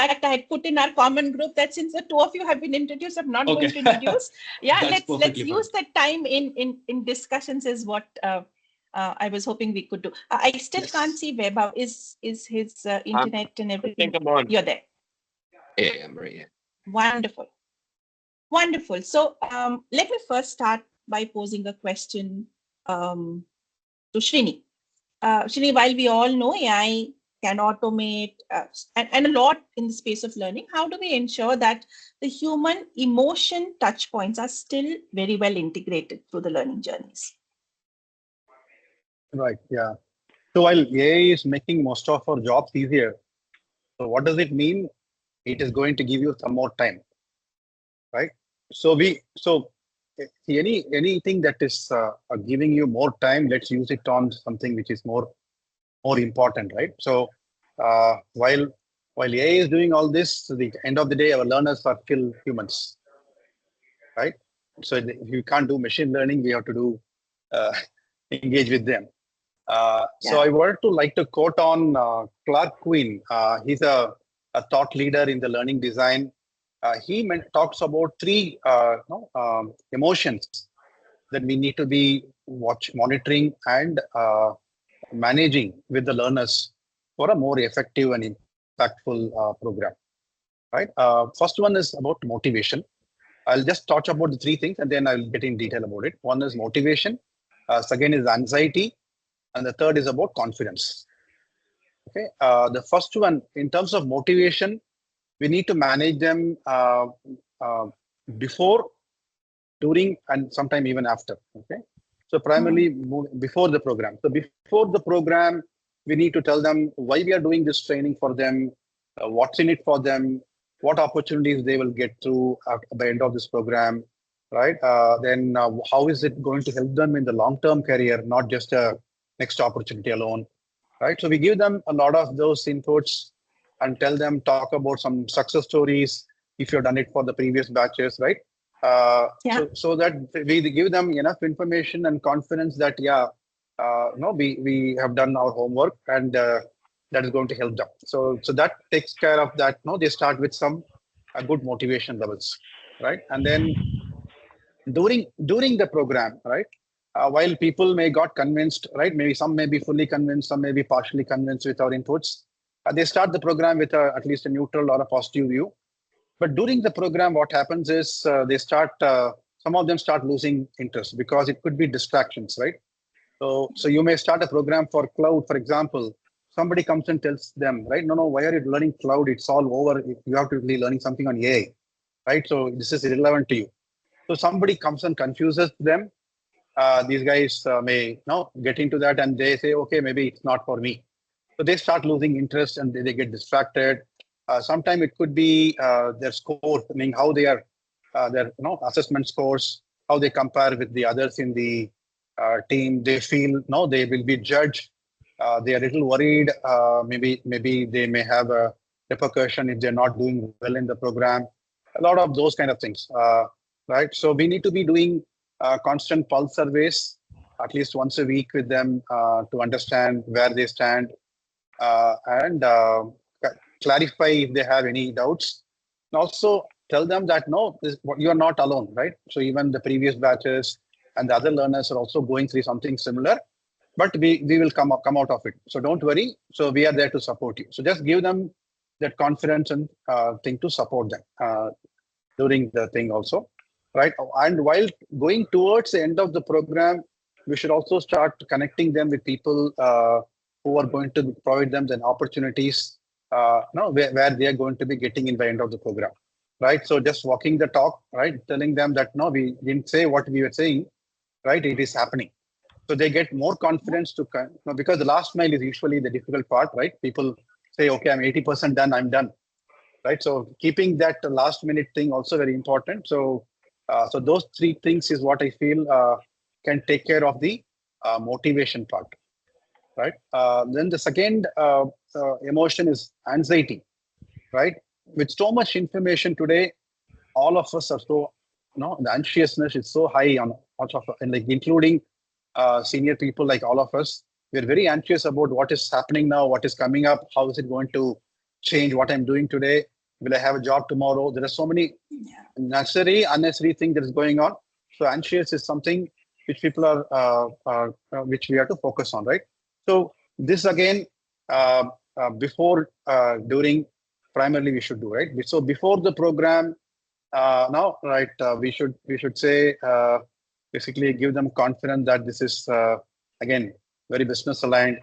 fact, I had put in our common group that since the two of you have been introduced, I'm not Okay. going to introduce. Yeah, That's let's perfectly use that time in discussions is what I was hoping we could do. I still Yes. can't see Vaibhav. Is his internet and I everything? think I'm on. You're there. Yeah, I'm right here. Wonderful. Wonderful. So let me first start by posing a question to Srini. Srini, while we all know AI can automate and a lot in the space of learning, how do we ensure that the human emotion touch points are still very well integrated through the learning journeys? Right. Yeah. So while AI is making most of our jobs easier, so what does it mean? It is going to give you some more time, right? See anything that is giving you more time, let's use it on something which is more important, right? So while AI is doing all this, at the end of the day, our learners are still humans, right? So if you can't do machine learning, we have to do engage with them. So I wanted to like to quote on Clark Quinn. He's a thought leader in the learning design. He talks about three emotions that we need to be monitoring and managing with the learners for a more effective and impactful program. Right. First one is about motivation. I'll just touch about the three things and then I'll get in detail about it. One is motivation. Second is anxiety. And the third is about confidence. Okay. The first one, in terms of motivation, we need to manage them before, during, and sometime even after. Okay. So primarily before the program. So before the program, we need to tell them why we are doing this training for them, what's in it for them, what opportunities they will get through at the end of this program, right? Then how is it going to help them in the long-term career, not just a next opportunity alone, right? So we give them a lot of those inputs and tell them, talk about some success stories if you've done it for the previous batches, right? So that we give them enough information and confidence that we have done our homework and that is going to help them. So that takes care of that. No, they start with some good motivation levels, right? And then during the program, right? While people may got convinced, right? Maybe some may be fully convinced, some may be partially convinced with our inputs. They start the program with at least a neutral or a positive view. But during the program, what happens is some of them start losing interest because it could be distractions, right? So you may start a program for cloud, for example. Somebody comes and tells them, right? No, why are you learning cloud? It's all over. You have to be learning something on AI, right? So this is irrelevant to you. So somebody comes and confuses them. These guys may get into that and they say, okay, maybe it's not for me. So they start losing interest and they get distracted. Sometimes it could be their score, I mean, how they are, their assessment scores, how they compare with the others in the team. They feel they will be judged. They are a little worried. Maybe they may have a repercussion if they're not doing well in the program. A lot of those kind of things, right? So we need to be doing constant pulse surveys at least once a week with them to understand where they stand and clarify if they have any doubts. And also tell them that you are not alone, right? So even the previous batches and the other learners are also going through something similar, but we will come out of it. So don't worry. So we are there to support you. So just give them that confidence and thing to support them during the thing also, right? And while going towards the end of the program, we should also start connecting them with people who are going to provide them the opportunities where they are going to be getting in by end of the program, right? So just walking the talk, right? Telling them that no, we didn't say what we were saying, right? It is happening. So they get more confidence to because the last mile is usually the difficult part, right? People say, okay, I'm 80% done, I'm done, right? So keeping that last minute thing also very important. So those three things is what I feel can take care of the motivation part, right? Then the second emotion is anxiety, right? With so much information today, all of us are so, the anxiousness is so high on much of, and like including senior people like all of us. We're very anxious about what is happening now, what is coming up, how is it going to change what I'm doing today? Will I have a job tomorrow? There are so many Yeah. necessary, unnecessary things that is going on. So anxious is something which people are which we have to focus on, right? So this again, before, during, primarily we should do, right? So before the program, now, right, we should say, basically give them confidence that this is, again, very business aligned.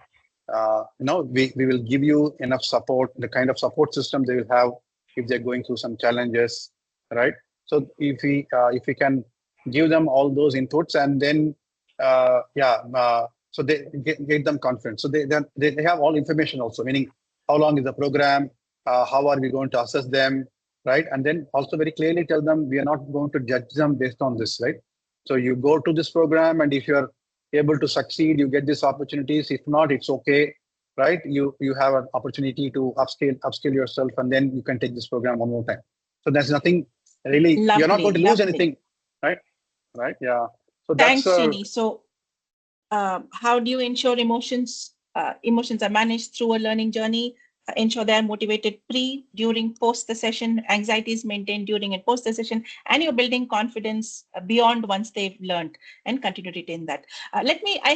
We will give you enough support, the kind of support system they will have if they're going through some challenges, right? So if we can give them all those inputs, and then so they get them confidence. So they have all information also, meaning how long is the program, how are we going to assess them, right? And then also very clearly tell them we are not going to judge them based on this, right? So you go to this program, and if you're able to succeed, you get these opportunities. If not, it's okay, right? You have an opportunity to upskill yourself, and then you can take this program one more time. So there's nothing really, you're not going to lose anything, right? Right? Yeah. So Thanks, that's Srini. So how do you ensure emotions are managed through a learning journey? Ensure they are motivated pre, during, post the session, anxiety is maintained during and post the session, and you're building confidence beyond once they've learned, and continue to retain that. I